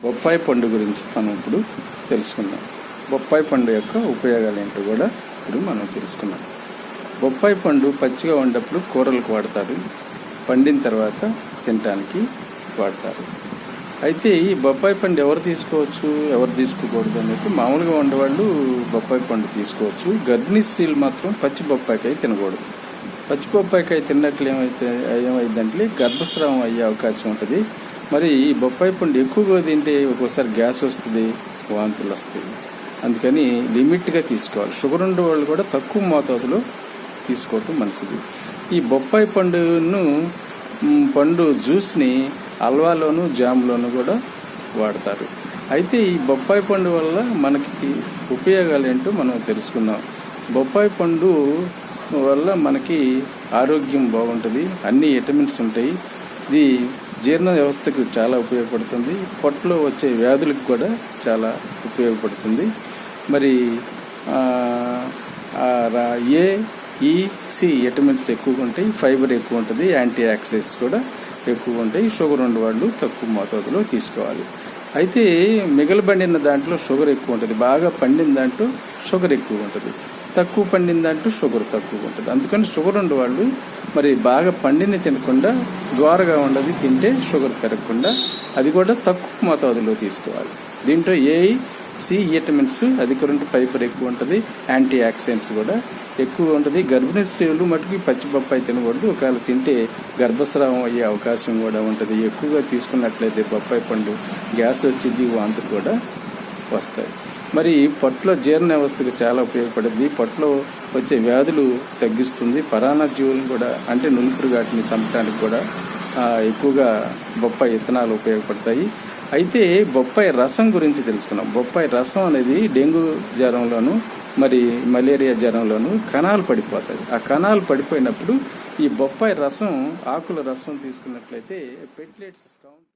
బొప్పాయి పండు గురించి మనం ఇప్పుడు తెలుసుకుందాం. బొప్పాయి పండు యొక్క ఉపయోగాలు ఏంటో కూడా ఇప్పుడు మనం తెలుసుకున్నాం. బొప్పాయి పండు పచ్చిగా ఉన్నప్పుడు కూరలకు వాడతారు, పండిన తర్వాత తినడానికి వాడతారు. అయితే ఈ బొప్పాయి పండు ఎవరు తీసుకోవచ్చు, ఎవరు తీసుకోకూడదు అనేది మామూలుగా ఉండేవాళ్ళు బొప్పాయి పండు తీసుకోవచ్చు. గర్భిణీ స్త్రీలు మాత్రం పచ్చి బొప్పాయికాయ తినకూడదు. పచ్చి బొప్పాయికాయ తిన్నట్లు ఏమైందంటే గర్భస్రావం అయ్యే అవకాశం ఉంటుంది. మరి ఈ బొప్పాయి పండు ఎక్కువగా తింటే ఒక్కోసారి గ్యాస్ వస్తుంది, వాంతులు వస్తాయి. అందుకని లిమిట్గా తీసుకోవాలి. షుగర్ ఉండే వాళ్ళు కూడా తక్కువ మోతాదులో తీసుకోవటం మంచిది. ఈ బొప్పాయి పండు జ్యూస్ని హల్వాలోను, జామ్లోను కూడా వాడతారు. అయితే ఈ బొప్పాయి పండు వల్ల మనకి ఉపయోగాలు ఏంటో మనం తెలుసుకుందాం. బొప్పాయి పండు వల్ల మనకి ఆరోగ్యం బాగుంటుంది, అన్ని విటమిన్స్ ఉంటాయి. ఇది జీర్ణ వ్యవస్థకు చాలా ఉపయోగపడుతుంది. పొట్టలో వచ్చే వ్యాధులకు కూడా చాలా ఉపయోగపడుతుంది. మరి సి విటమిన్స్ ఎక్కువగా ఉంటాయి, ఫైబర్ ఎక్కువ ఉంటుంది, యాంటీ ఆక్సిడెంట్స్ కూడా ఎక్కువ ఉంటాయి. షుగర్ ఉన్న వాళ్ళు తక్కువ మోతాదులో తీసుకోవాలి. అయితే మిగలబడిన దాంట్లో షుగర్ ఎక్కువ ఉంటుంది, బాగా పండిన దాంట్లో షుగర్ ఎక్కువ ఉంటుంది, తక్కువ పండిన దాంట్లో షుగర్ తక్కువ ఉంటుంది. అందుకని షుగర్ ఉండే వాళ్ళు మరి బాగా పండిని తినకుండా ద్వారగా ఉండదు తింటే షుగర్ పెరగకుండా అది కూడా తక్కువ మోతాదులో తీసుకోవాలి. దీంట్లో సి విటమిన్స్ అధిక ఫైబర్ ఎక్కువ ఉంటుంది, యాంటీ ఆక్సిడెంట్స్ కూడా ఎక్కువ ఉంటుంది. గర్భిణీ స్త్రీలు మటుకు పచ్చి బొప్పాయి తినకూడదు. ఒకవేళ తింటే గర్భస్రావం అయ్యే అవకాశం కూడా ఉంటుంది. ఎక్కువగా తీసుకున్నట్లయితే బొప్పాయి పండు గ్యాస్ వచ్చింది, వాంతులు కూడా వస్తాయి. మరి పొట్టలో జీర్ణ వ్యవస్థకు చాలా ఉపయోగపడుతుంది. పొట్టలో వచ్చే వ్యాధులు తగ్గిస్తుంది. పరాన్నజీవులను కూడా అంటే నులుపురు వాటిని చంపడానికి కూడా ఎక్కువగా బొప్పాయి విత్తనాలు ఉపయోగపడతాయి. అయితే బొప్పాయి రసం గురించి తెలుసుకున్నాం. బొప్పాయి రసం అనేది డెంగ్యూ జ్వరంలోను మరి మలేరియా జ్వరంలోను కణాలు పడిపోతాయి. ఆ కణాలు పడిపోయినప్పుడు ఈ బొప్పాయి రసం, ఆకుల రసం తీసుకున్నట్లయితే ప్లేట్లెట్స్ కౌంట్